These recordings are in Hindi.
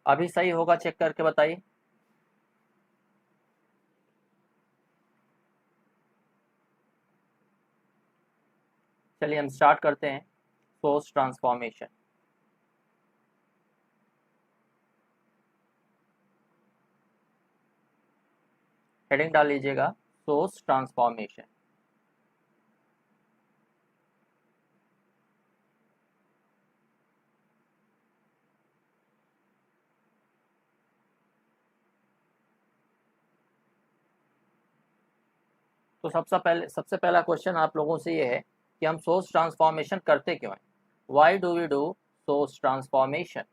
अभी सही होगा, चेक करके बताइए। चलिए हम स्टार्ट करते हैं। Source transformation. हेडिंग डाल लीजिएगा, सोर्स ट्रांसफॉर्मेशन। तो सबसे पहला क्वेश्चन आप लोगों से ये है कि हम सोर्स ट्रांसफॉर्मेशन करते क्यों हैं। Why do we do source transformation.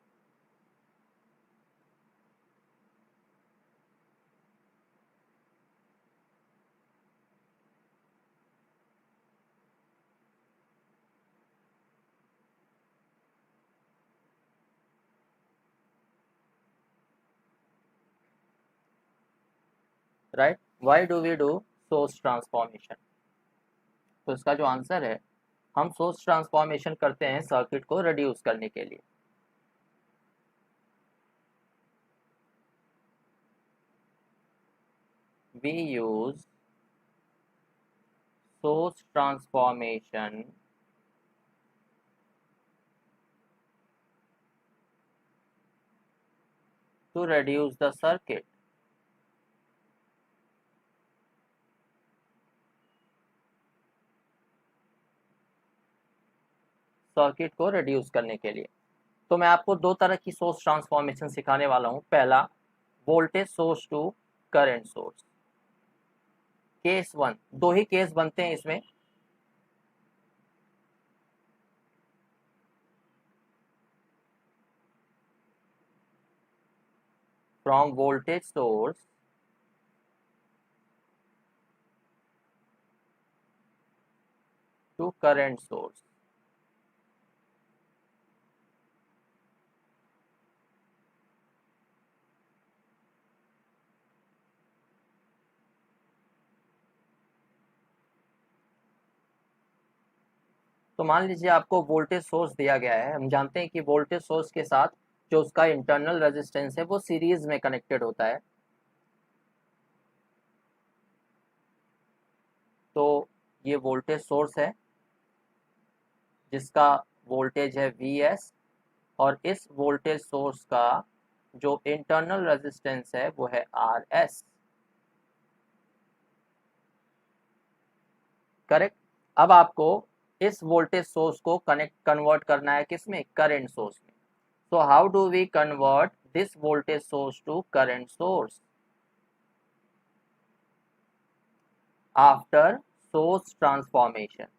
Right, why do we do source transformation. तो इसका जो आंसर है, हम सोर्स ट्रांसफॉर्मेशन करते हैं सर्किट को रिड्यूस करने के लिए। We use source transformation to reduce the circuit। Circuit को रिड्यूस करने के लिए। तो मैं आपको दो तरह की सोर्स ट्रांसफॉर्मेशन सिखाने वाला हूं। पहला, voltage source to current source. Case one, दो ही केस बनते हैं इसमें। From voltage source to current source. तो मान लीजिए आपको वोल्टेज सोर्स दिया गया है। हम जानते हैं कि वोल्टेज सोर्स के साथ जो उसका इंटरनल रेजिस्टेंस है वो सीरीज में कनेक्टेड होता है। तो ये वोल्टेज सोर्स है जिसका वोल्टेज है Vs, और इस वोल्टेज सोर्स का जो इंटरनल रेजिस्टेंस है वो है Rs। करेक्ट। अब आपको इस वोल्टेज सोर्स को कन्वर्ट करना है किसमें, करंट सोर्स में। so how do we convert this voltage source to current source? After source transformation,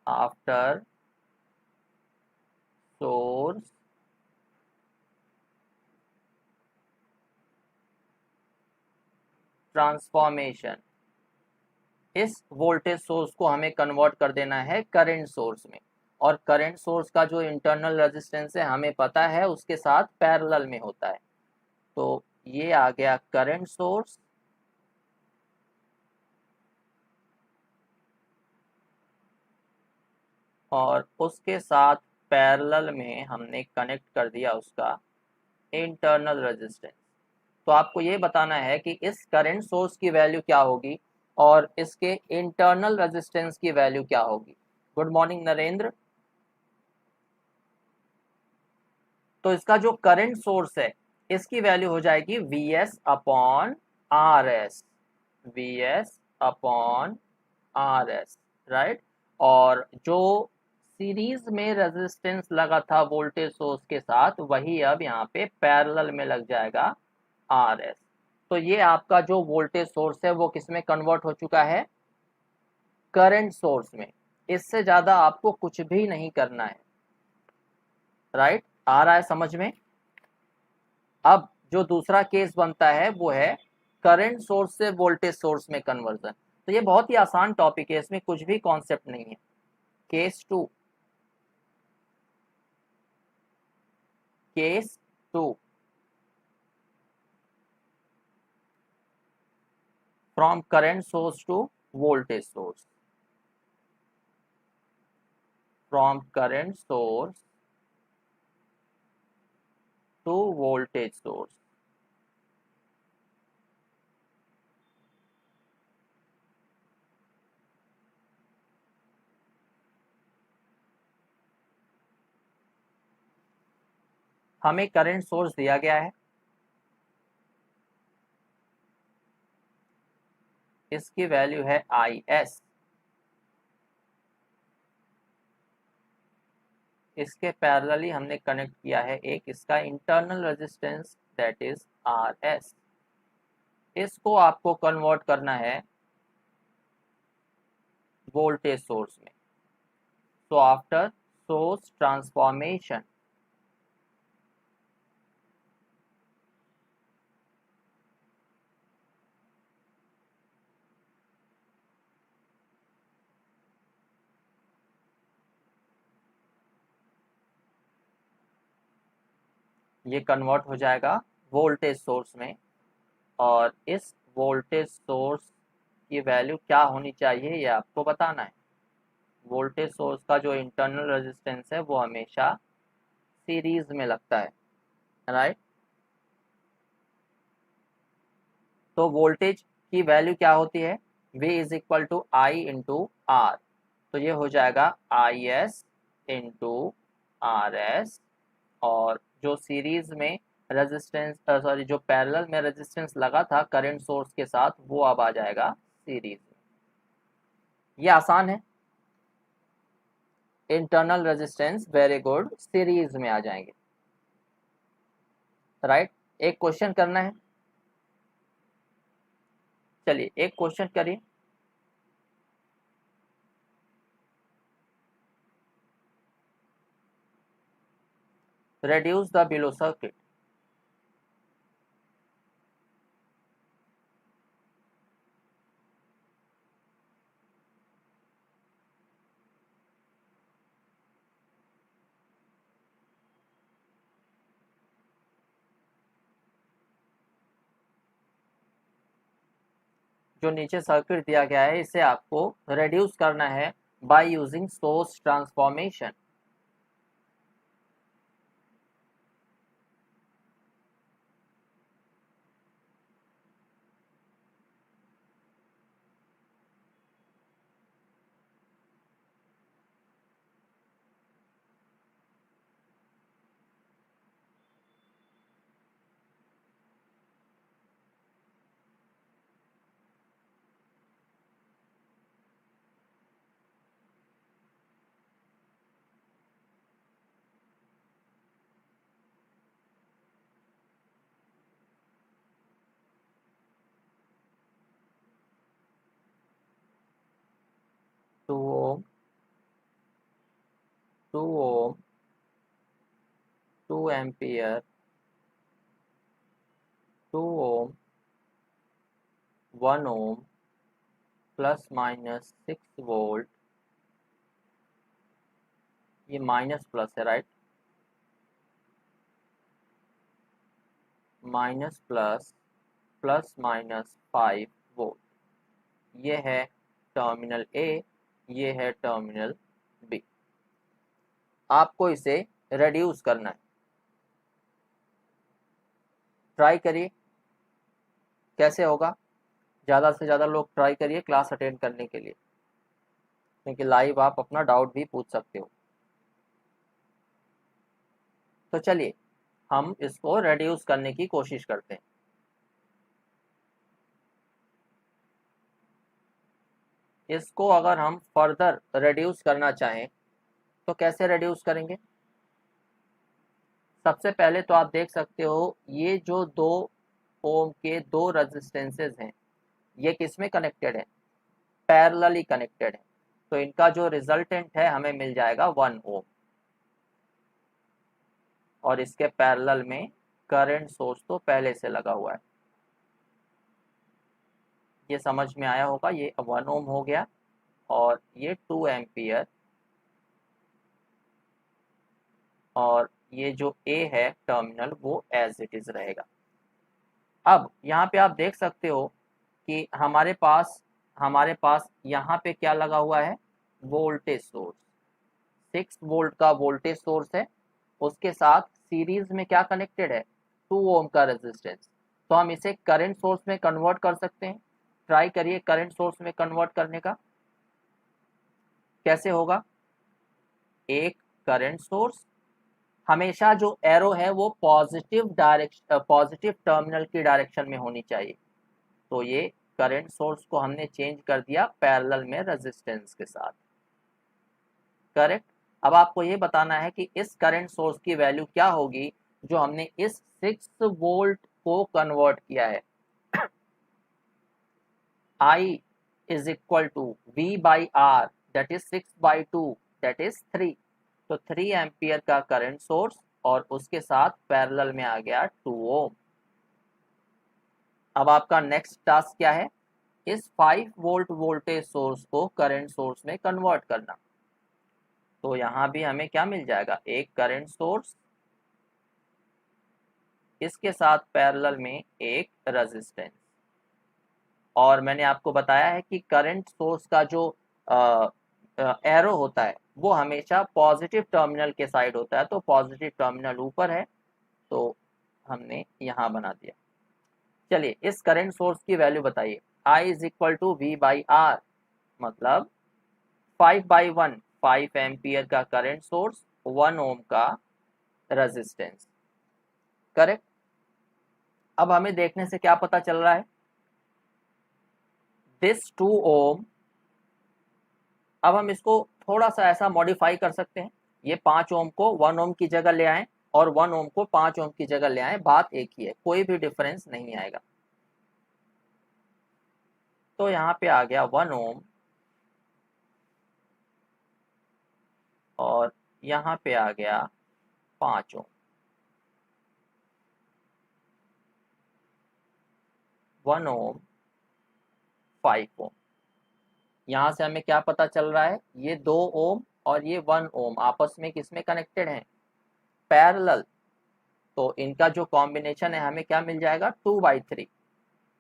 after source transformation, इस वोल्टेज सोर्स को हमें कन्वर्ट कर देना है करंट सोर्स में। और करंट सोर्स का जो इंटरनल रेजिस्टेंस है हमें पता है उसके साथ पैरेलल में होता है। तो ये आ गया करंट सोर्स, और उसके साथ पैरेलल में हमने कनेक्ट कर दिया उसका इंटरनल रेजिस्टेंस। तो आपको ये बताना है कि इस करंट सोर्स की वैल्यू क्या होगी और इसके इंटरनल रेजिस्टेंस की वैल्यू क्या होगी। Good morning Narendra. तो इसका जो करंट सोर्स है इसकी वैल्यू हो जाएगी Vs upon R S. Vs upon R S, right. और जो सीरीज में रेजिस्टेंस लगा था वोल्टेज सोर्स के साथ वही अब यहाँ पे पैरेलल में लग जाएगा आर एस। तो ये आपका जो वोल्टेज सोर्स है वो किस में कन्वर्ट हो चुका है, करंट सोर्स में। इससे ज्यादा आपको कुछ भी नहीं करना है। राइट, आ रहा है समझ में। अब जो दूसरा केस बनता है वो है करंट सोर्स से वोल्टेज सोर्स में कन्वर्जन। तो ये बहुत ही आसान टॉपिक है, इसमें कुछ भी कॉन्सेप्ट नहीं है। Case two, case two, from current source to voltage source, from current source to voltage source. हमें करंट सोर्स दिया गया है, इसकी वैल्यू है IS। इसके पैरेलली हमने कनेक्ट किया है एक इसका internal resistance that is RS। इसको आपको कन्वर्ट करना है वोल्टेज सोर्स में। सो आफ्टर सोर्स ट्रांसफॉर्मेशन, ये कन्वर्ट हो जाएगा वोल्टेज सोर्स में, और इस वोल्टेज सोर्स की वैल्यू क्या होनी चाहिए ये आपको बताना है। वोल्टेज सोर्स का जो इंटरनल रेजिस्टेंस है वो हमेशा सीरीज में लगता है, राइट। तो वोल्टेज की वैल्यू क्या होती है, V is equal to I into R. तो ये हो जाएगा IS इंटू RS, और जो सीरीज में रेजिस्टेंस सॉरी जो पैरेलल में रेजिस्टेंस लगा था करंट सोर्स के साथ, वो अब आ जाएगा सीरीज में। ये आसान है, internal resistance very good, series में आ जाएंगे, राइट। एक क्वेश्चन करना है, चलिए एक क्वेश्चन करिए। reduce the below circuit। जो नीचे सर्किट दिया गया है इसे आपको रेड्यूस करना है by using source transformation. Two ohm, 2 ohm, 2 ampere, 2 ohm, 1 ohm, plus minus 6 volt. ये माइनस प्लस है, right, minus plus, plus minus 5 volt. ये है टर्मिनल A, ये है टर्मिनल B। आपको इसे रेड्यूस करना है, ट्राई करिए कैसे होगा। ज़्यादा से ज़्यादा लोग ट्राई करिए क्लास अटेंड करने के लिए, क्योंकि लाइव आप अपना डाउट भी पूछ सकते हो। तो चलिए हम इसको रेड्यूस करने की कोशिश करते हैं। इसको अगर हम फर्दर रेड्यूस करना चाहें तो कैसे रेड्यूस करेंगे। सबसे पहले तो आप देख सकते हो ये जो 2 ओम के 2 रेजिस्टेंसेस हैं ये किस में कनेक्टेड है, पैरेलली कनेक्टेड है। तो इनका जो रिजल्टेंट है हमें मिल जाएगा 1 ओम, और इसके पैरेलल में करंट सोर्स तो पहले से लगा हुआ है। ये समझ में आया होगा, ये 1 ओम हो गया, और ये 2 एम्पियर, और ये जो A है टर्मिनल वो एज इट इज रहेगा। अब यहाँ पे आप देख सकते हो कि हमारे पास यहाँ पे क्या लगा हुआ है, वोल्टेज सोर्स। 6 वोल्ट का वोल्टेज सोर्स है, उसके साथ सीरीज में क्या कनेक्टेड है, 2 ओम का रेजिस्टेंस। तो हम इसे करंट सोर्स में कन्वर्ट कर सकते हैं। ट्राई करिए करंट सोर्स में कन्वर्ट करने का, कैसे होगा। एक करंट सोर्स, हमेशा जो एरो है वो पॉजिटिव टर्मिनल की डायरेक्शन में होनी चाहिए। तो ये करंट सोर्स को हमने चेंज कर दिया पैरेलल में रेजिस्टेंस के साथ। करेक्ट। अब आपको ये बताना है कि इस करंट सोर्स की वैल्यू क्या होगी जो हमने इस 6 वोल्ट को कन्वर्ट किया है। I is equal to V by R, that is 6 by 2, that is 3। तो 3 एम्पियर का करंट सोर्स और उसके साथ पैरेलल में आ गया 2 ओम। अब आपका नेक्स्ट टास्क क्या है, इस 5 वोल्ट वोल्टेज सोर्स को करंट सोर्स में कन्वर्ट करना। तो यहां भी हमें क्या मिल जाएगा, एक करंट सोर्स, इसके साथ पैरेलल में एक रेजिस्टेंस। और मैंने आपको बताया है कि करंट सोर्स का जो एरो होता है वो हमेशा पॉजिटिव टर्मिनल के साइड होता है। तो पॉजिटिव टर्मिनल ऊपर है तो हमने यहाँ बना दिया। चलिए इस करंट सोर्स की वैल्यू बताइए। I is equal to V by R, मतलब 5/1, 5 एम्पियर का करंट सोर्स, 1 ओम का रेजिस्टेंस। करेक्ट। अब हमें देखने से क्या पता चल रहा है, दिस 2 ओम, अब हम इसको थोड़ा सा ऐसा मॉडिफाई कर सकते हैं। ये 5 ओम को 1 ओम की जगह ले आए और 1 ओम को 5 ओम की जगह ले आए, बात एक ही है, कोई भी डिफरेंस नहीं आएगा। तो यहाँ पे आ गया 1 ओम और यहाँ पे आ गया 5 ओम। 1 ओम 5 ओम, यहाँ से हमें क्या पता चल रहा है, ये 2 ओम और ये 1 ओम आपस में किसमें कनेक्टेड हैं, पैरेलल। तो इनका जो कॉम्बिनेशन है हमें क्या मिल जाएगा, 2/3।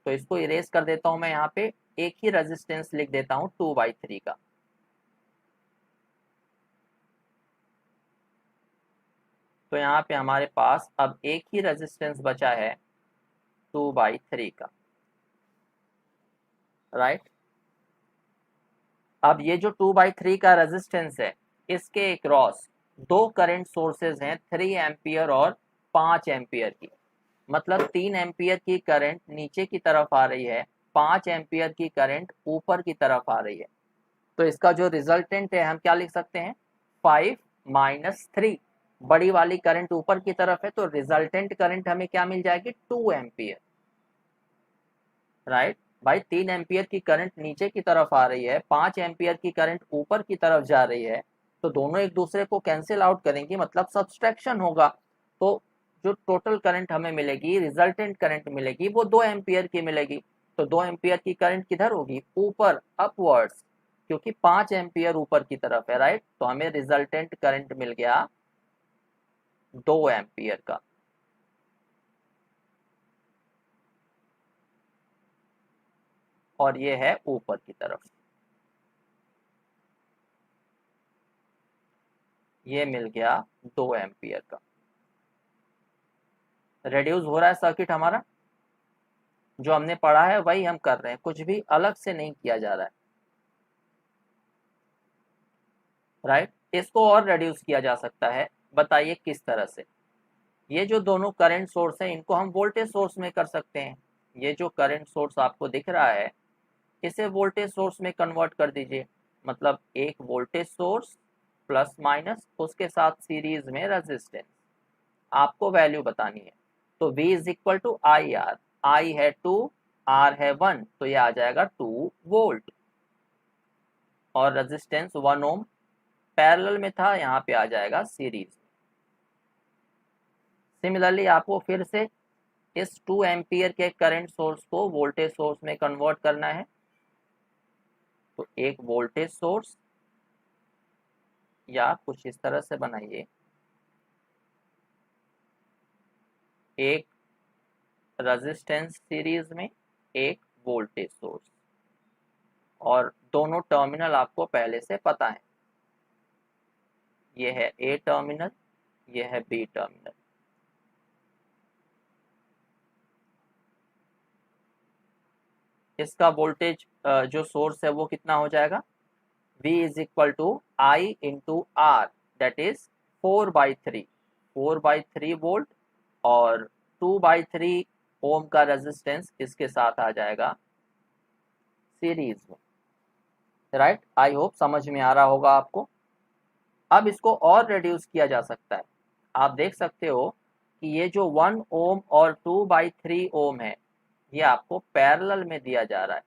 तो इसको इरेज कर देता हूं मैं, यहाँ पे एक ही रेजिस्टेंस लिख देता हूं 2/3 का। तो यहाँ पे हमारे पास अब एक ही रेजिस्टेंस बचा है 2/3 का, राइट। अब ये जो 2/3 का रेजिस्टेंस है, इसके अक्रॉस 2 करंट सोर्सेज हैं, 3 एम्पियर और 5 एम्पियर की। मतलब 3 एम्पियर की करंट नीचे की तरफ आ रही है, 5 एम्पियर की करंट ऊपर की तरफ आ रही है। तो इसका जो रिजल्टेंट है हम क्या लिख सकते हैं, 5 - 3। बड़ी वाली करंट ऊपर की तरफ है तो रिजल्टेंट करंट हमें क्या मिल जाएगी, 2 एम्पियर, राइट। भाई 3 एम्पियर की करंट नीचे की तरफ आ रही है, 5 एम्पियर की करंट ऊपर की तरफ जा रही है, तो दोनों एक दूसरे को कैंसिल आउट करेंगे, मतलब सब्सट्रैक्शन होगा। तो जो टोटल करंट हमें मिलेगी, रिजल्टेंट करंट मिलेगी, वो 2 एम्पियर की मिलेगी। तो 2 एम्पियर की करंट किधर होगी, ऊपर, अपवर्ड्स, क्योंकि 5 एम्पियर ऊपर की तरफ है, राइट। तो हमें रिजल्टेंट करंट मिल गया 2 एम्पियर का। और ये है ऊपर की तरफ, ये मिल गया 2 एम्पियर का। रेड्यूस हो रहा है सर्किट हमारा, जो हमने पढ़ा है वही हम कर रहे हैं, कुछ भी अलग से नहीं किया जा रहा है, राइट। इसको और रेड्यूस किया जा सकता है, बताइए किस तरह से। ये जो दोनों करंट सोर्स हैं इनको हम वोल्टेज सोर्स में कर सकते हैं। ये जो करंट सोर्स आपको दिख रहा है इसे वोल्टेज सोर्स में कन्वर्ट कर दीजिए। मतलब एक वोल्टेज सोर्स प्लस माइनस, उसके साथ सीरीज में रेजिस्टेंस, आपको वैल्यू बतानी है। तो V is equal to I R, I है 2, आर है 1, तो ये आ जाएगा 2 वोल्ट। और रेजिस्टेंस 1 ओम पैरेलल में था, यहाँ पे आ जाएगा सीरीज। सिमिलरली आपको फिर से इस 2 एम्पियर के करंट सोर्स को वोल्टेज सोर्स में कन्वर्ट करना है। तो एक वोल्टेज सोर्स, या कुछ इस तरह से बनाइए, एक रेजिस्टेंस सीरीज में, एक वोल्टेज सोर्स, और दोनों टर्मिनल आपको पहले से पता है। ये है ए टर्मिनल, ये है बी टर्मिनल। इसका वोल्टेज जो सोर्स है वो कितना हो जाएगा, V is equal to I into R, that is 4/3, 4/3 volt, और 2/3 ओम का रेजिस्टेंस इसके साथ आ जाएगा सीरीज में। राइट, आई होप समझ में आ रहा होगा आपको। अब इसको और रिड्यूस किया जा सकता है। आप देख सकते हो कि ये जो 1 ओम और 2/3 ओम है, ये आपको पैरेलल में दिया जा रहा है।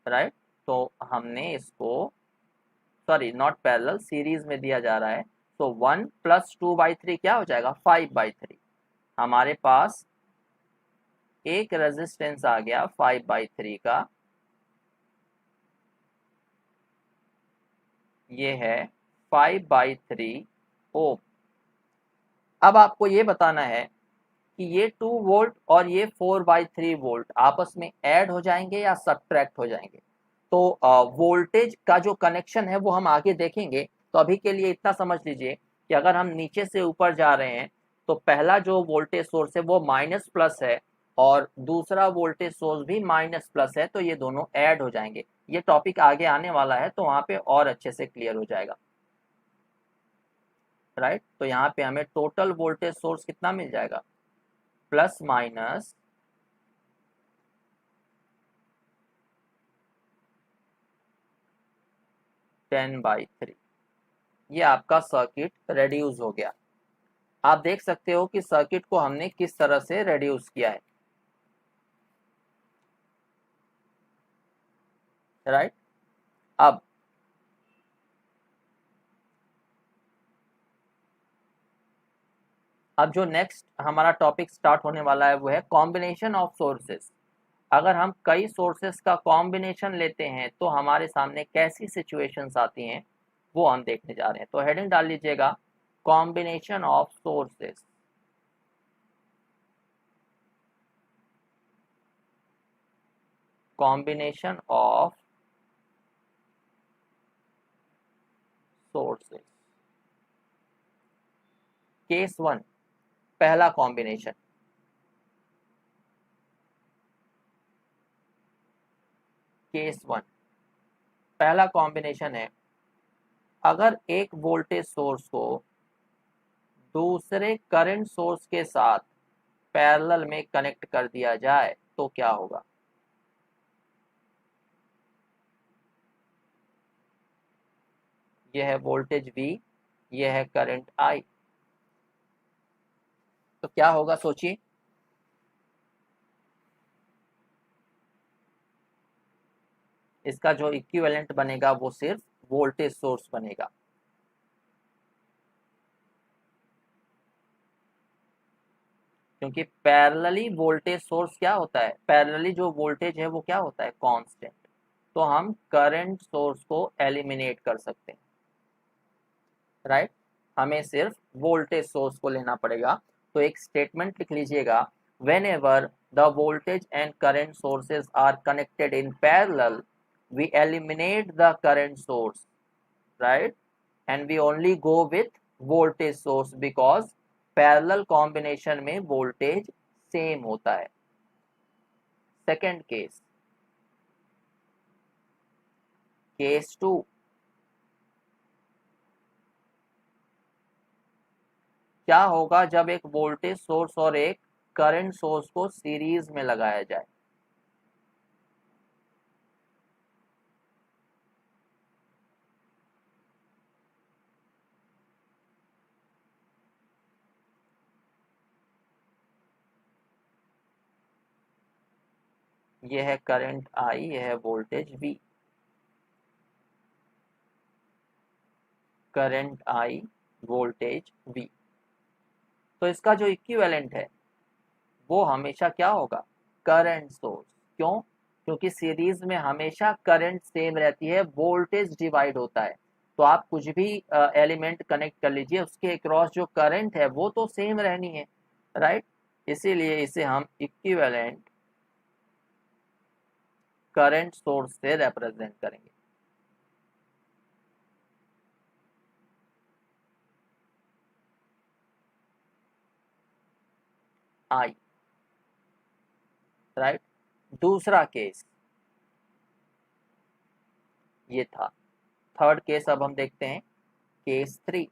राइट, तो हमने इसको, सॉरी नॉट पैरेलल, सीरीज में दिया जा रहा है। तो 1 + 2/3 क्या हो जाएगा, 5/3। हमारे पास एक रेजिस्टेंस आ गया 5/3 का, ये है 5/3 ओम। अब आपको ये बताना है कि ये 2 वोल्ट और ये 4/3 वोल्ट आपस में ऐड हो जाएंगे या सब्ट्रैक्ट हो जाएंगे। तो वोल्टेज का जो कनेक्शन है वो हम आगे देखेंगे। तो अभी के लिए इतना समझ लीजिए कि अगर हम नीचे से ऊपर जा रहे हैं तो पहला जो वोल्टेज सोर्स है वो माइनस प्लस है, और दूसरा वोल्टेज सोर्स भी माइनस प्लस है, तो ये दोनों ऐड हो जाएंगे। ये टॉपिक आगे आने वाला है तो वहां पे और अच्छे से क्लियर हो जाएगा। राइट, तो यहाँ पे हमें टोटल वोल्टेज सोर्स कितना मिल जाएगा, प्लस माइनस 10/3। ये आपका सर्किट रेड्यूस हो गया। आप देख सकते हो कि सर्किट को हमने किस तरह से रेड्यूस किया है। राइट, अब जो नेक्स्ट हमारा टॉपिक स्टार्ट होने वाला है वो है कॉम्बिनेशन ऑफ सोर्सेस। अगर हम कई सोर्सेस का कॉम्बिनेशन लेते हैं तो हमारे सामने कैसी सिचुएशंस आती हैं वो हम देखने जा रहे हैं। तो हेडिंग डाल लीजिएगा, combination of sources. Combination of sources, case 1, पहला कॉम्बिनेशन। केस 1 पहला कॉम्बिनेशन है, अगर एक वोल्टेज सोर्स को दूसरे करंट सोर्स के साथ पैरेलल में कनेक्ट कर दिया जाए तो क्या होगा। यह है वोल्टेज V, यह है करंट I, तो क्या होगा सोचिए। इसका जो इक्विवेलेंट बनेगा वो सिर्फ वोल्टेज सोर्स बनेगा। क्योंकि पैरेलली वोल्टेज सोर्स क्या होता है, पैरेलली जो वोल्टेज है वो क्या होता है, कांस्टेंट। तो हम करंट सोर्स को एलिमिनेट कर सकते हैं। राइट, हमें सिर्फ वोल्टेज सोर्स को लेना पड़ेगा। तो एक स्टेटमेंट लिख लीजिएगा, whenever the voltage and current sources are connected in parallel we eliminate the current source, right, and we only go with voltage source because parallel combination में voltage same होता है। सेकेंड केस, केस 2, क्या होगा जब एक वोल्टेज सोर्स और एक करंट सोर्स को सीरीज में लगाया जाए। यह है करंट I, यह है voltage V। Current I, voltage V। तो इसका जो इक्विवेलेंट है वो हमेशा क्या होगा, करंट सोर्स। क्यों, क्योंकि सीरीज में हमेशा करंट सेम रहती है, वोल्टेज डिवाइड होता है। तो आप कुछ भी एलिमेंट कनेक्ट कर लीजिए, उसके अक्रॉस जो करंट है वो तो सेम रहनी है। राइट, इसीलिए इसे हम इक्विवेलेंट करंट सोर्स से रिप्रेजेंट करेंगे। I, right. दूसरा केस ये था। थर्ड केस अब हम देखते हैं, केस 3।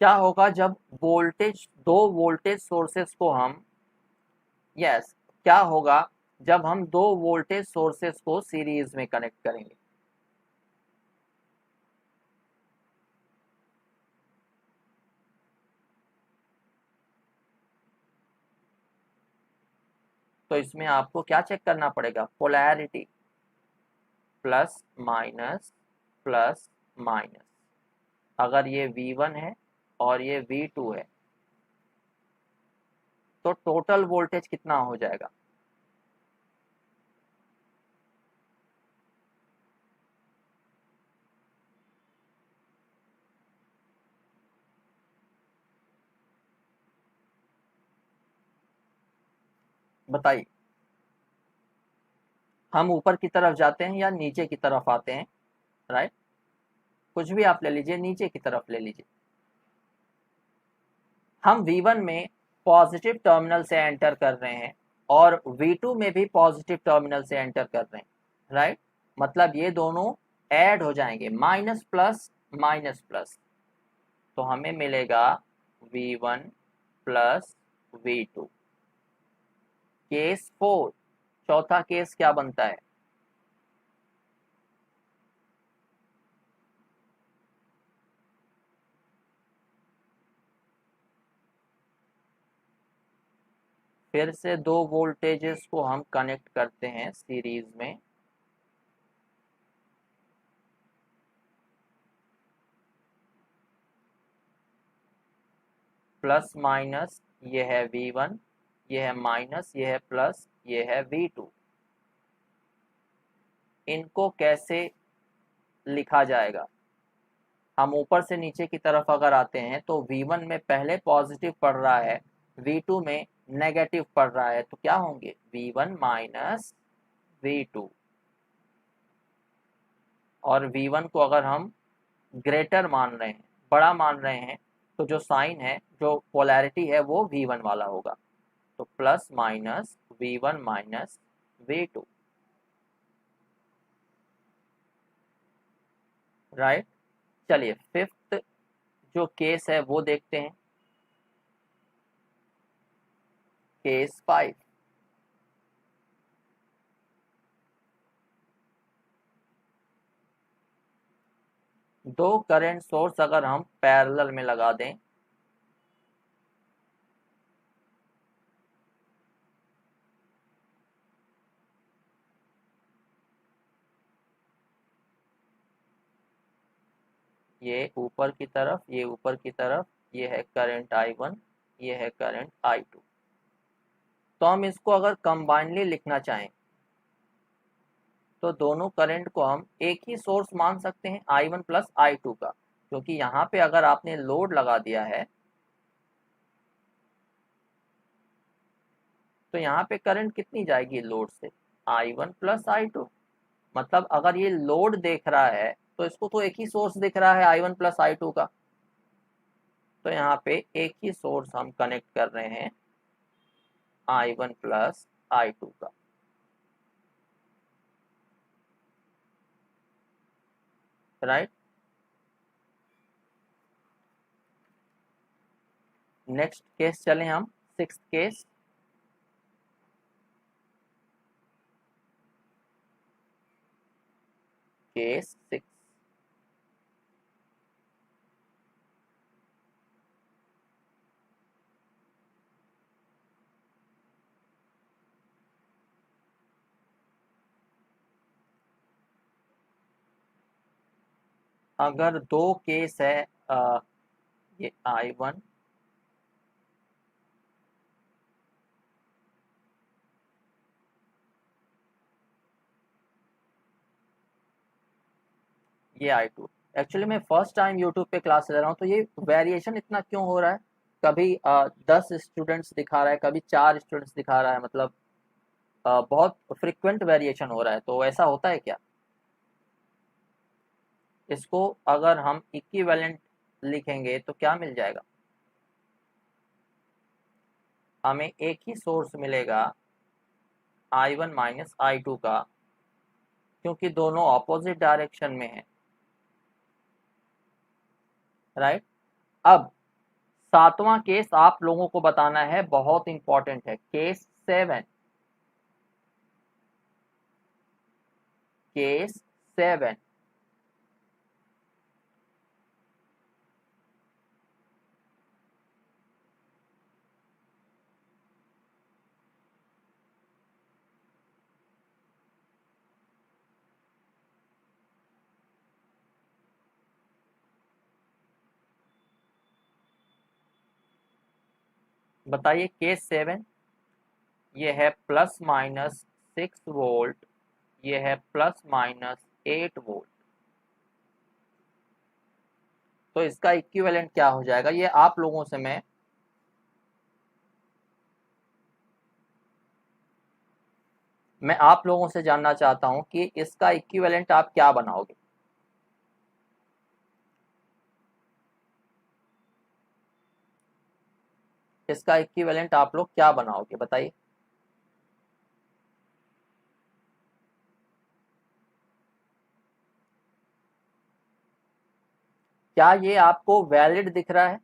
क्या होगा जब दो वोल्टेज सोर्सेस को हम, यस, क्या होगा जब हम दो वोल्टेज सोर्सेस को सीरीज में कनेक्ट करेंगे? तो इसमें आपको क्या चेक करना पड़ेगा? Polarity, plus minus, plus minus. अगर ये V1 है और ये V2 है तो टोटल वोल्टेज कितना हो जाएगा? बताइए। हम ऊपर की तरफ जाते हैं या नीचे की तरफ आते हैं? राइट। कुछ भी आप ले लीजिए, नीचे की तरफ ले लीजिए। हम V1 में पॉजिटिव टर्मिनल से एंटर कर रहे हैं और V2 में भी पॉजिटिव टर्मिनल से एंटर कर रहे हैं, राइट। मतलब ये दोनों ऐड हो जाएंगे, माइनस प्लस माइनस प्लस, तो हमें मिलेगा V1 प्लस V2। केस 4, चौथा केस क्या बनता है? फिर से दो वोल्टेजेस को हम कनेक्ट करते हैं सीरीज में। प्लस माइनस, ये है V1, ये है माइनस, ये है प्लस, ये है V2। इनको कैसे लिखा जाएगा? हम ऊपर से नीचे की तरफ अगर आते हैं तो V1 में पहले पॉजिटिव पढ़ रहा है, V2 में नेगेटिव पढ़ रहा है, तो क्या होंगे? V1 minus V2। और V1 को अगर हम ग्रेटर मान रहे हैं, बड़ा मान रहे हैं, तो जो साइन है, जो पोलैरिटी है, वो V1 वाला होगा। तो plus minus V1 minus V2, right. चलिए फिफ्थ जो केस है वो देखते हैं, केस 5। दो करंट सोर्स अगर हम पैरेलल में लगा दें, ये ऊपर की तरफ, ये ऊपर की तरफ, ये है करंट I1, ये है करंट I2। तो हम इसको अगर कंबाइनली लिखना चाहें तो दोनों करंट को हम एक ही सोर्स मान सकते हैं, I1 प्लस I2 का, क्योंकि यहाँ पे अगर आपने लोड लगा दिया है तो यहाँ पे करंट कितनी जाएगी लोड से? I1 plus I2। मतलब अगर ये लोड देख रहा है तो इसको तो एक ही सोर्स दिख रहा है I1 प्लस I2 का, तो यहाँ पे एक ही सोर्स हम कनेक्ट कर रहे हैं I1 प्लस I2 का, राइट। नेक्स्ट केस चले हम, सिक्स्थ केस। केस 6। अगर दो केस है, ये I1, ये I2। एक्चुअली मैं फर्स्ट टाइम यूट्यूब पे क्लास ले रहा हूँ, तो ये वेरिएशन इतना क्यों हो रहा है? कभी 10 स्टूडेंट्स दिखा रहा है, कभी 4 स्टूडेंट्स दिखा रहा है, मतलब बहुत फ्रिक्वेंट वेरिएशन हो रहा है, तो ऐसा होता है क्या? इसको अगर हम इक्विवेलेंट लिखेंगे तो क्या मिल जाएगा, हमें एक ही सोर्स मिलेगा I1 माइनस I2 का, क्योंकि दोनों ऑपोजिट डायरेक्शन में है, राइट। अब सातवां केस आप लोगों को बताना है, बहुत इंपॉर्टेंट है, केस 7। केस 7, बताइए केस 7, ये है प्लस माइनस 6 वोल्ट, ये है प्लस माइनस 8 वोल्ट। तो इसका इक्विवेलेंट क्या हो जाएगा, ये आप लोगों से मैं आप लोगों से जानना चाहता हूं कि इसका इक्विवेलेंट आप क्या बनाओगे। इसका इक्विवेलेंट आप लोग क्या बनाओगे, बताइए। क्या ये आपको वैलिड दिख रहा है,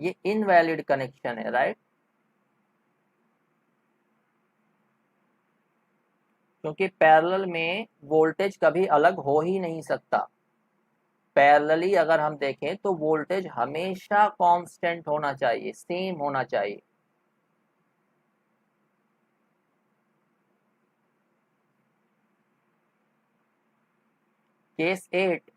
ये इनवैलिड कनेक्शन है, राइट। क्योंकि पैरेलल में वोल्टेज कभी अलग हो ही नहीं सकता। पैरेलली अगर हम देखें तो वोल्टेज हमेशा कांस्टेंट होना चाहिए, सेम होना चाहिए। केस 8,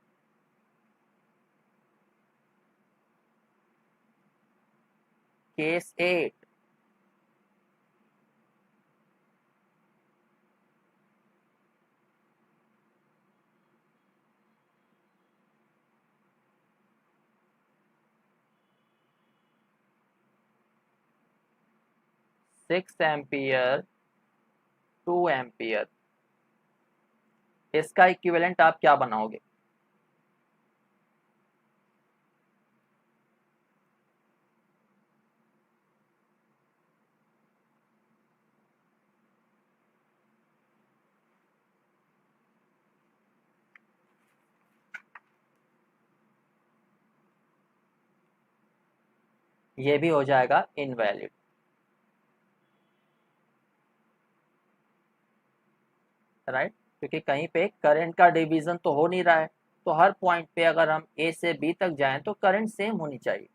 केस 8, 6 एम्पियर 2 एम्पियर, इसका इक्विवेलेंट आप क्या बनाओगे। ये भी हो जाएगा इनवैलिड, राइट। क्योंकि कहीं पे करंट का डिवीजन तो हो नहीं रहा है, तो हर पॉइंट पे अगर हम ए से बी तक जाएं तो करंट सेम होनी चाहिए,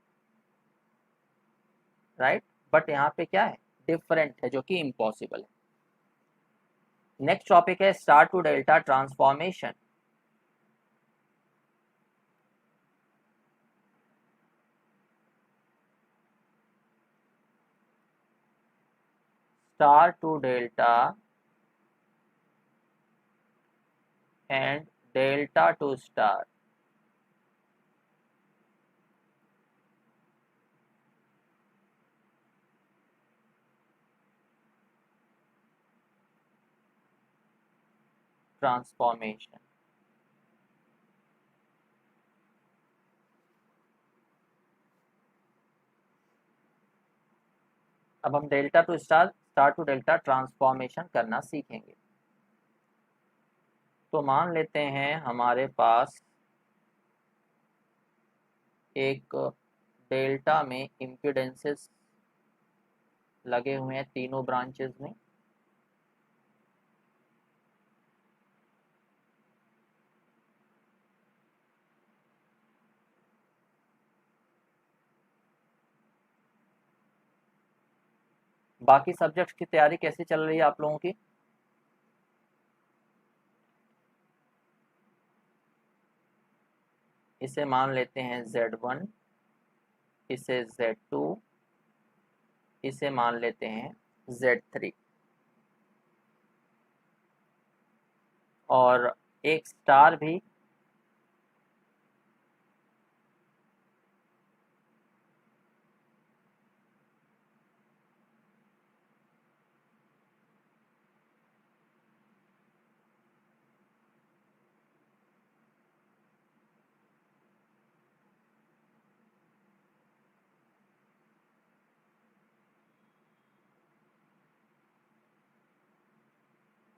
राइट। बट यहाँ पे क्या है, डिफरेंट है, जो कि इम्पॉसिबल है। नेक्स्ट टॉपिक है star to delta transformation. Star to delta and delta to star. Transformation. अब हम delta to star, star to delta transformation करना सीखेंगे। तो मान लेते हैं हमारे पास एक डेल्टा में इम्पीडेंसेस लगे हुए हैं तीनों ब्रांचेस में। बाकी सब्जेक्ट्स की तैयारी कैसी चल रही है आप लोगों की। इसे मान लेते हैं Z1, इसे Z2, इसे मान लेते हैं Z3, और एक स्टार भी।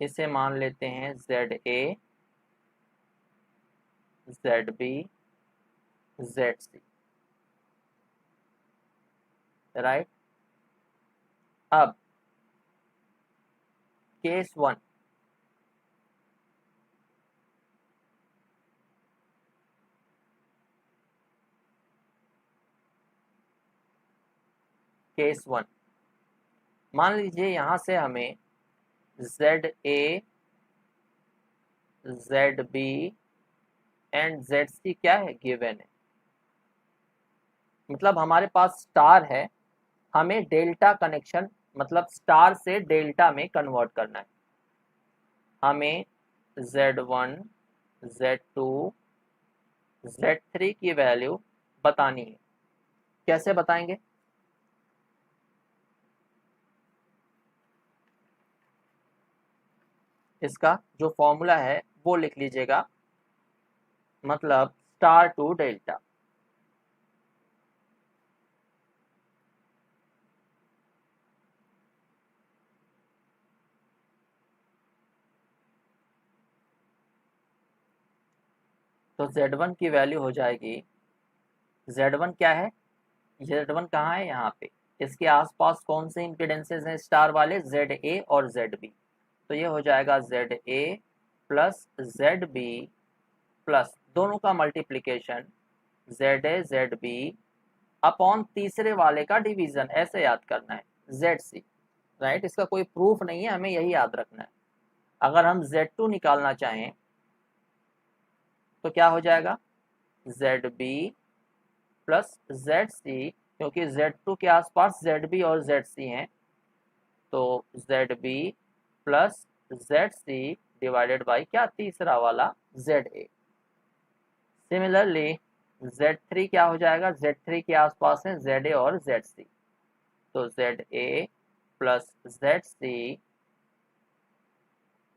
इसे मान लेते हैं ZA, ZB, ZC, राइट। अब केस 1, केस 1 मान लीजिए यहां से हमें ZA, ZB एंड ZC क्या है, गिवन है। मतलब हमारे पास स्टार है, हमें डेल्टा कनेक्शन मतलब स्टार से डेल्टा में कन्वर्ट करना है। हमें Z1, Z2, Z3 की वैल्यू बतानी है। कैसे बताएंगे? इसका जो फॉर्मूला है वो लिख लीजिएगा, मतलब स्टार टू डेल्टा। तो Z1 की वैल्यू हो जाएगी, Z1 क्या है, Z1 कहाँ है, यहाँ पे। इसके आसपास कौन से इम्पीडेंसेस हैं स्टार वाले, ZA और ZB। तो ये हो जाएगा ZA प्लस ZB प्लस दोनों का मल्टीप्लीकेशन ZA ZB अपॉन तीसरे वाले का डिवीजन, ऐसे याद करना है, ZC, राइट। इसका कोई प्रूफ नहीं है, हमें यही याद रखना है। अगर हम Z2 निकालना चाहें तो क्या हो जाएगा, ZB प्लस ZC, क्योंकि Z2 के आसपास ZB और ZC हैं, तो ZB plus ZC divided by क्या, तीसरा वाला ZA। सिमिलरली Z3 क्या हो जाएगा, Z3 के आसपास है ZA और ZC, तो ZA plus ZC,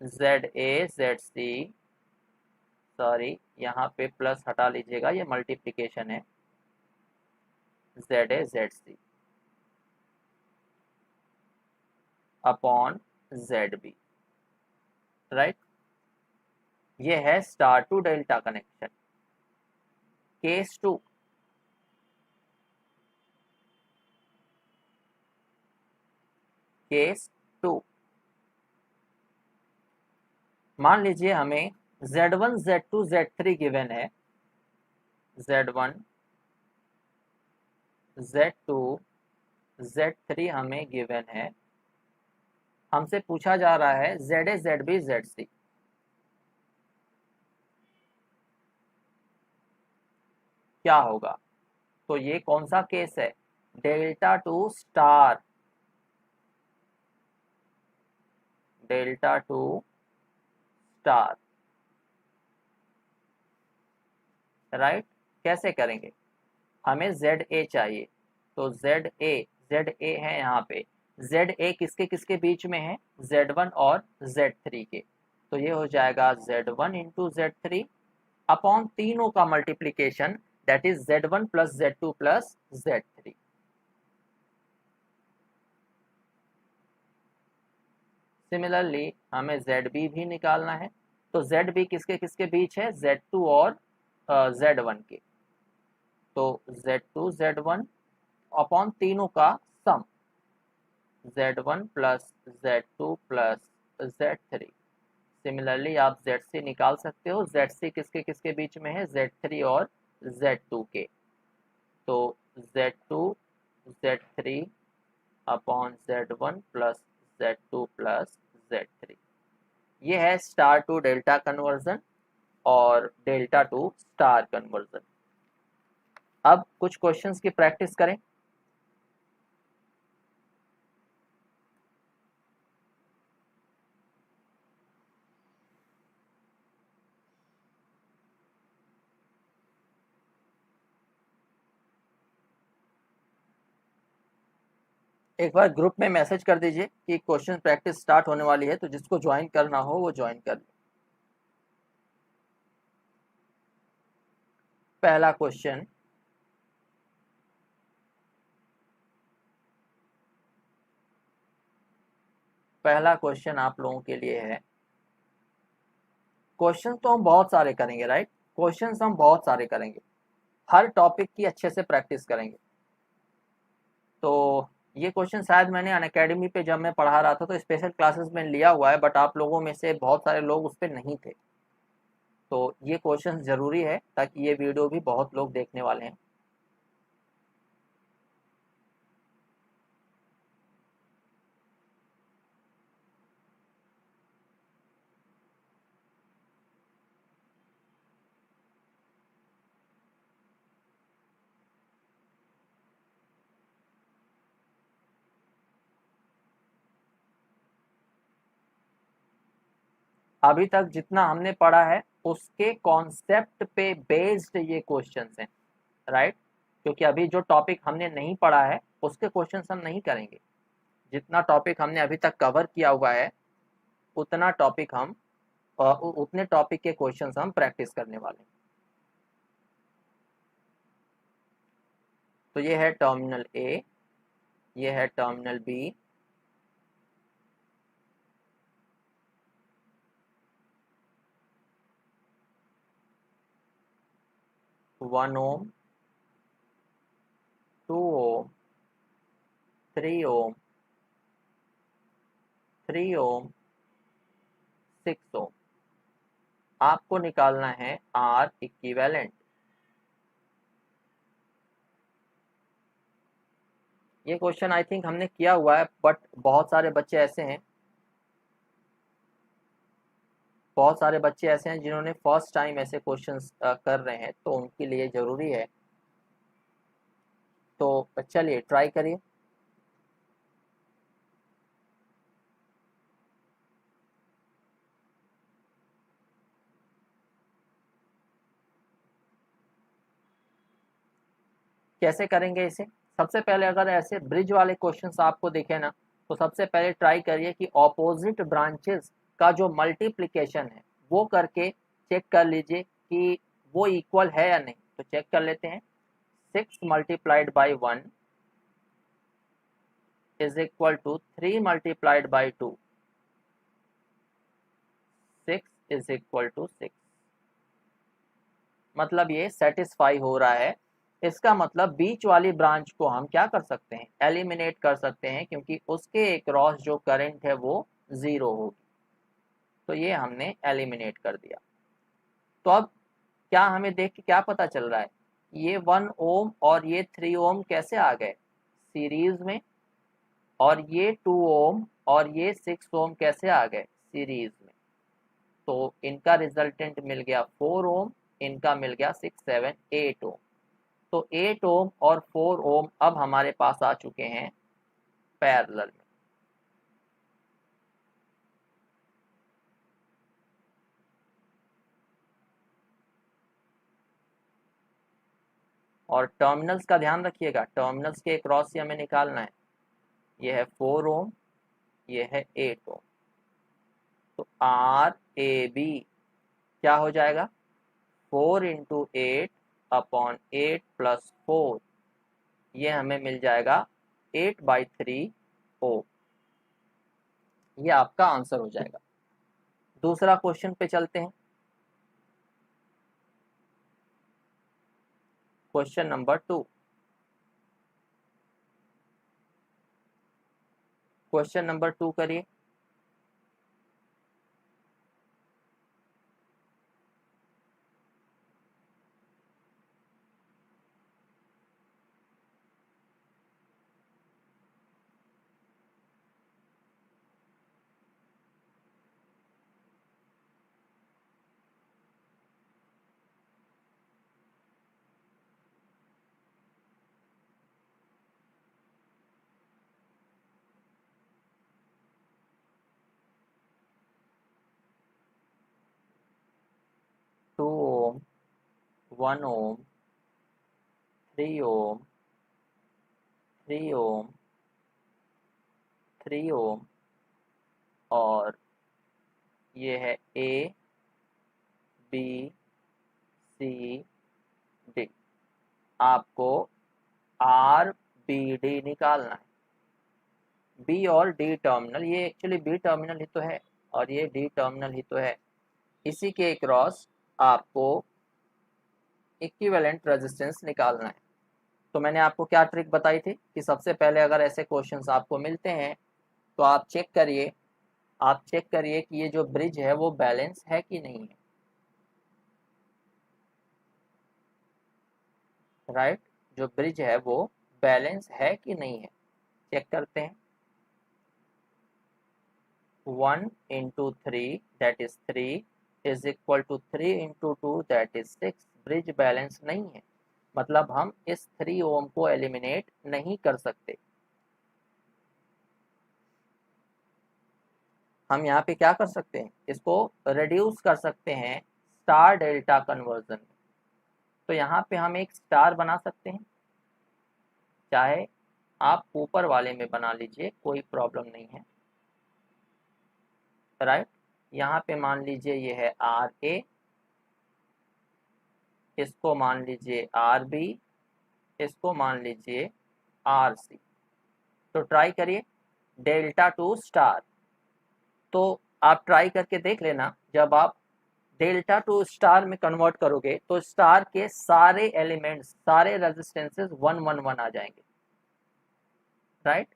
ZA ZC, sorry यहाँ पे प्लस हटा लीजिएगा, ये मल्टीप्लिकेशन है, ZA ZC upon ZB, right. ये है star to delta connection. Case 2, case 2 मान लीजिए हमें Z1, Z2, Z3 गिवन है, Z1, Z2, Z3 हमें गिवन है। हमसे पूछा जा रहा है ZA, ZB, ZC। क्या होगा? तो ये कौन सा केस है, delta to star, delta to star, right. कैसे करेंगे, हमें ZA चाहिए, तो ZA है यहाँ पे, ZA किसके किसके बीच में है, Z1 और Z3 के, तो ये हो जाएगा Z1 इंटू Z3 अपॉन तीनों का multiplication, that is Z1 plus Z2 plus Z3। Similarly हमें ZB भी निकालना है, तो ZB किसके किसके बीच है, Z2 और Z1 के, तो Z2 Z1 अपॉन तीनों का सम, Z1 plus Z2 plus Z3। Similarly आप ZC निकाल सकते हो, ZC किसके किसके बीच में है, Z3 और Z2 के, तो Z2 Z3 upon Z1 plus Z2 plus Z3। ये है स्टार टू डेल्टा कन्वर्जन और डेल्टा टू स्टार कन्वर्जन। अब कुछ क्वेश्चंस की प्रैक्टिस करें। एक बार ग्रुप में मैसेज कर दीजिए कि क्वेश्चन प्रैक्टिस स्टार्ट होने वाली है, तो जिसको ज्वाइन करना हो वो ज्वाइन कर ले। पहला क्वेश्चन, पहला क्वेश्चन आप लोगों के लिए है, क्वेश्चन तो हम बहुत सारे करेंगे, राइट। क्वेश्चन हम बहुत सारे करेंगे, हर टॉपिक की अच्छे से प्रैक्टिस करेंगे। तो ये क्वेश्चन शायद मैंने अनअकैडमी पे जब मैं पढ़ा रहा था तो स्पेशल क्लासेस में लिया हुआ है, बट आप लोगों में से बहुत सारे लोग उस पर नहीं थे। तो ये क्वेश्चन ज़रूरी है ताकि ये वीडियो भी बहुत लोग देखने वाले हैं। अभी तक जितना हमने पढ़ा है उसके कॉन्सेप्ट पे बेस्ड ये क्वेश्चंस हैं, राइट। क्योंकि अभी जो टॉपिक हमने नहीं पढ़ा है उसके क्वेश्चंस हम नहीं करेंगे। जितना टॉपिक हमने अभी तक कवर किया हुआ है उतना टॉपिक हम उतने टॉपिक के क्वेश्चंस हम प्रैक्टिस करने वाले हैं। तो ये है टर्मिनल ए, ये है टर्मिनल बी, वन ओम, 2 ओम, 3 ओम, 3 ओम, 6 ओम। आपको निकालना है आर इक्विवेलेंट। ये क्वेश्चन आई थिंक हमने किया हुआ है, बट बहुत सारे बच्चे ऐसे हैं, बहुत सारे बच्चे ऐसे हैं जिन्होंने फर्स्ट टाइम ऐसे क्वेश्चंस कर रहे हैं, तो उनके लिए ज़रूरी है। तो चलिए ट्राई करिए। कैसे करेंगे इसे? सबसे पहले अगर ऐसे ब्रिज वाले क्वेश्चंस आपको दिखे ना, तो सबसे पहले ट्राई करिए कि ऑपोजिट ब्रांचेस का जो मल्टीप्लिकेशन है वो करके चेक कर लीजिए कि वो इक्वल है या नहीं। तो चेक कर लेते हैं। 6 multiplied by 1 is equal to 3 multiplied by 2, 6 is equal to 6। मतलब ये सेटिस्फाई हो रहा है। इसका मतलब बीच वाली ब्रांच को हम क्या कर सकते हैं, एलिमिनेट कर सकते हैं, क्योंकि उसके अक्रॉस जो करंट है वो 0 होगी। तो ये हमने एलिमिनेट कर दिया। तो अब क्या हमें देख के क्या पता चल रहा है, ये 1 ओम और ये 3 ओम कैसे आ गए सीरीज में, और ये 2 ओम और ये 6 ओम कैसे आ गए सीरीज में। तो इनका रिजल्टेंट मिल गया 4 ओम, इनका मिल गया 6, 7, 8 ओम। तो 8 ओम और 4 ओम अब हमारे पास आ चुके हैं पैरेलल में। और टर्मिनल्स का ध्यान रखिएगा, टर्मिनल्स के क्रॉस से हमें निकालना है। ये है 4 ओम, ये है 8 ओम। तो आर ए बी क्या हो जाएगा, 4 इंटू 8 अपॉन 8 प्लस 4, ये हमें मिल जाएगा 8/3 ओम। ये आपका आंसर हो जाएगा। दूसरा क्वेश्चन पे चलते हैं। Question number 2। क्वेश्चन नंबर 2 करिए। टू ओम, 1 ओम, 3 ओम, 3 ओम, 3 ओम, और ये है ए बी सी डी। आपको आर बी डी निकालना है। बी और डी टर्मिनल, ये एक्चुअली बी टर्मिनल ही तो है और ये डी टर्मिनल ही तो है। इसी के क्रॉस आपको इक्विवेलेंट रेजिस्टेंस निकालना है। तो मैंने आपको क्या ट्रिक बताई थी कि सबसे पहले अगर ऐसे क्वेश्चंस आपको मिलते हैं तो आप चेक करिए कि ये जो ब्रिज है वो बैलेंस है कि नहीं है, राइट। जो ब्रिज है वो बैलेंस है कि नहीं है, चेक करते हैं। 1 into 3 that is 3 is equal to 3 into 2 that is 6। Bridge balance नहीं है, मतलब हम इस 3 ओम को एलिमिनेट नहीं कर सकते। हम यहाँ पे क्या कर सकते हैं, इसको रिड्यूस कर सकते हैं स्टार डेल्टा कन्वर्जन में। तो यहाँ पे हम एक स्टार बना सकते हैं, चाहे आप ऊपर वाले में बना लीजिए, कोई प्रॉब्लम नहीं है, राइट। यहाँ पे मान लीजिए ये है आर ए, इसको मान लीजिए आर बी, इसको मान लीजिए आर सी। तो ट्राई करिए डेल्टा टू स्टार। तो आप ट्राई करके देख लेना, जब आप डेल्टा टू स्टार में कन्वर्ट करोगे तो स्टार के सारे एलिमेंट्स, सारे रेजिस्टेंसेस 111 आ जाएंगे, राइट।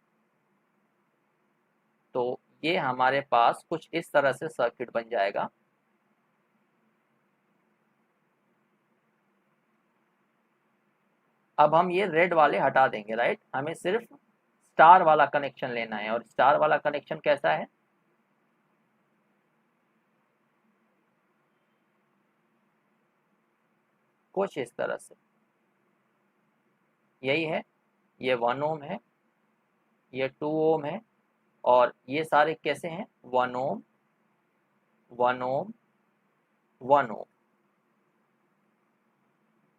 तो ये हमारे पास कुछ इस तरह से सर्किट बन जाएगा। अब हम ये रेड वाले हटा देंगे, राइट। हमें सिर्फ स्टार वाला कनेक्शन लेना है, और स्टार वाला कनेक्शन कैसा है, कुछ इस तरह से, यही है। ये 1 ओम है, ये 2 ओम है, और ये सारे कैसे हैं, 1 ओम 1 ओम 1 ओम।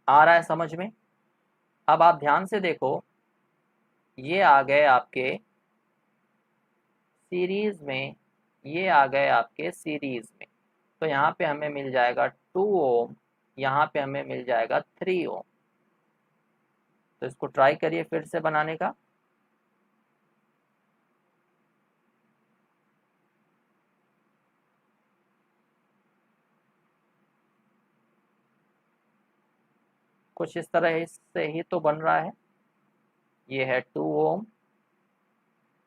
आ रहा है समझ में। अब आप ध्यान से देखो, ये आ गए आपके सीरीज में, ये आ गए आपके सीरीज में। तो यहाँ पे हमें मिल जाएगा 2 ओम, यहाँ पे हमें मिल जाएगा 3 ओम। तो इसको ट्राई करिए फिर से बनाने का। कुछ इस तरह से ही तो बन रहा है। ये है 2 ओम,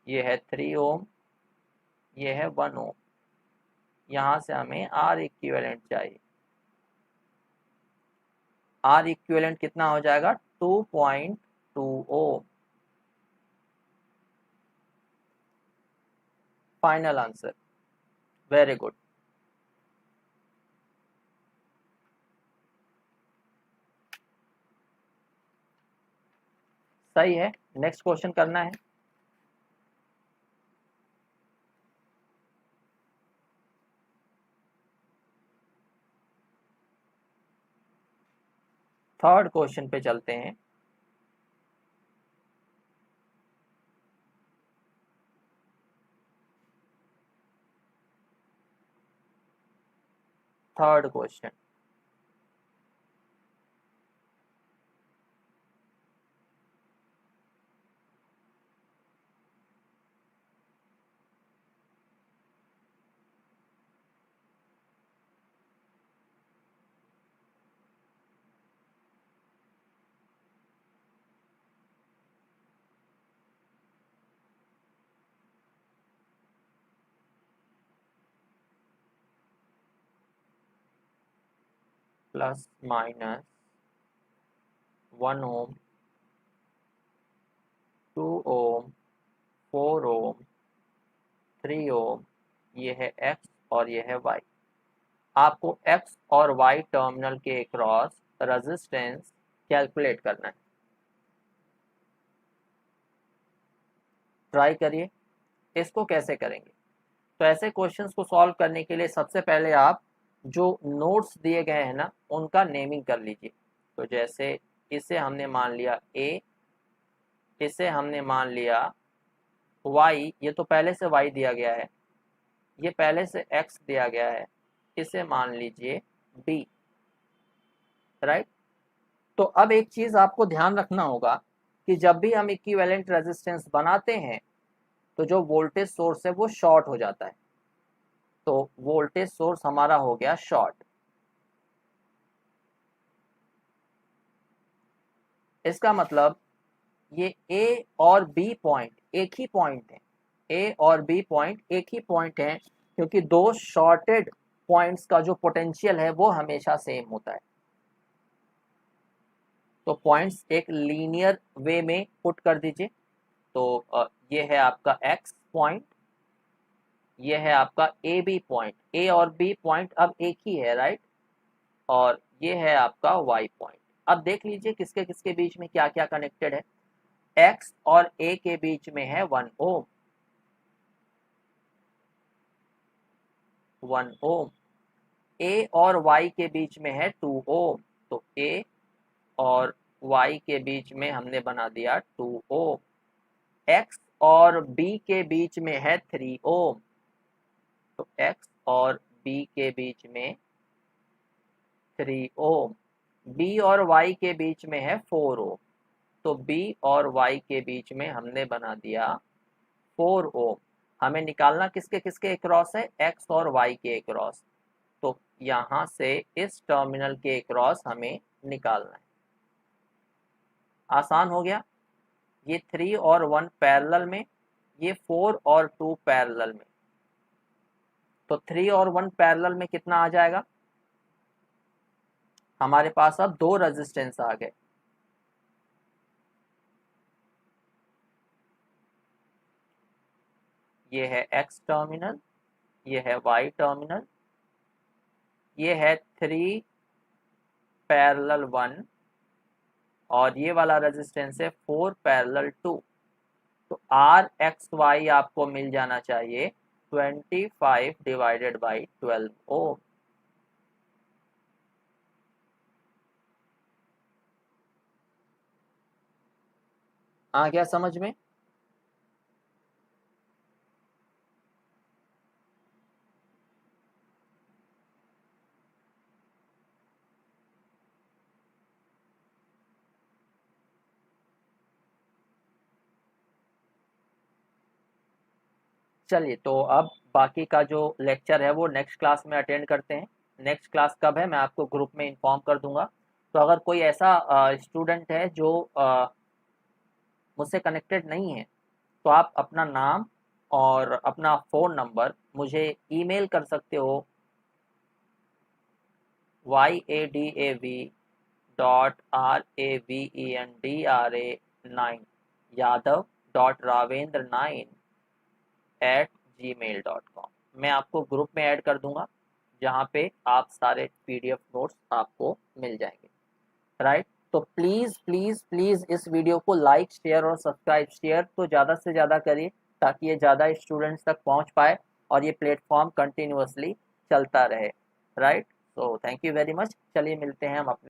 ये है 3 ओम, ये है 1 ओम। यहाँ से हमें आर इक्विवेलेंट चाहिए। आर इक्विवेलेंट कितना हो जाएगा, 2.2 ohm. Final answer, very good. सही है, नेक्स्ट क्वेश्चन करना है। थर्ड क्वेश्चन पे चलते हैं। थर्ड क्वेश्चन, प्लस माइनस 1 ओम, 2 ओम, 4 ओम, 3 ओम, ये है x और ये है y। आपको x और y टर्मिनल के अक्रॉस रेजिस्टेंस कैलकुलेट करना है। ट्राई करिए, इसको कैसे करेंगे। तो ऐसे क्वेश्चंस को सॉल्व करने के लिए सबसे पहले आप जो नोट्स दिए गए हैं ना, उनका नेमिंग कर लीजिए। तो जैसे इसे हमने मान लिया a, इसे हमने मान लिया y, ये तो पहले से y दिया गया है, ये पहले से x दिया गया है, इसे मान लीजिए b, राइट। तो अब एक चीज आपको ध्यान रखना होगा कि जब भी हम इक्विवेलेंट रेजिस्टेंस बनाते हैं तो जो वोल्टेज सोर्स है वो शॉर्ट हो जाता है, तो वोल्टेज सोर्स हमारा हो गया शॉर्ट। इसका मतलब ये ए और बी पॉइंट एक ही पॉइंट है, ए और बी पॉइंट एक ही पॉइंट है, क्योंकि दो शॉर्टेड पॉइंट्स का जो पोटेंशियल है वो हमेशा सेम होता है। तो पॉइंट्स एक लीनियर वे में पुट कर दीजिए। तो ये है आपका एक्स पॉइंट, ये है आपका ए बी पॉइंट, ए और बी पॉइंट अब एक ही है, राइट। और ये है आपका वाई पॉइंट। अब देख लीजिए किसके किसके बीच में क्या क्या कनेक्टेड है। एक्स और ए के बीच में है 1 ओम, 1 ओम। ए और वाई के बीच में है 2 ओम, तो ए और वाई के बीच में हमने बना दिया 2 ओम। एक्स और बी के बीच में है 3 ओम, तो एक्स और बी के बीच में 3 ओम। बी और वाई के बीच में है 4 ओम, तो बी और वाई के बीच में हमने बना दिया 4 ओम। हमें निकालना किसके किसके अक्रॉस है, एक्स और वाई के अक्रॉस। तो यहां से इस टर्मिनल के अक्रॉस हमें निकालना है। आसान हो गया। ये 3 और 1 पैरेलल में, ये 4 और 2 पैरेलल में। तो 3 और 1 पैरेलल में कितना आ जाएगा, हमारे पास अब दो रेजिस्टेंस आ गए। ये है एक्स टर्मिनल, ये है वाई टर्मिनल, ये है 3 पैरेलल 1, और ये वाला रेजिस्टेंस है 4 पैरेलल 2। तो आर एक्स वाई आपको मिल जाना चाहिए 25 डिवाइडेड बाई 12 ओम। आ गया समझ में। चलिए, तो अब बाकी का जो लेक्चर है वो नेक्स्ट क्लास में अटेंड करते हैं। नेक्स्ट क्लास कब है मैं आपको ग्रुप में इन्फॉर्म कर दूंगा। तो अगर कोई ऐसा स्टूडेंट है जो मुझसे कनेक्टेड नहीं है, तो आप अपना नाम और अपना फ़ोन नंबर मुझे ईमेल कर सकते हो yadav.ravendra9 मैं आपको ग्रुप में ऐड कर दूंगा, जहाँ पे आप सारे पीडीएफ नोट्स आपको मिल जाएंगे, राइट। तो प्लीज़ प्लीज़ प्लीज़ इस वीडियो को लाइक शेयर और सब्सक्राइब, शेयर तो ज़्यादा से ज़्यादा करिए ताकि ये ज़्यादा स्टूडेंट्स तक पहुँच पाए और ये प्लेटफॉर्म कंटिन्यूअसली चलता रहे, right. So thank you very much. चलिए मिलते हैं हम अपने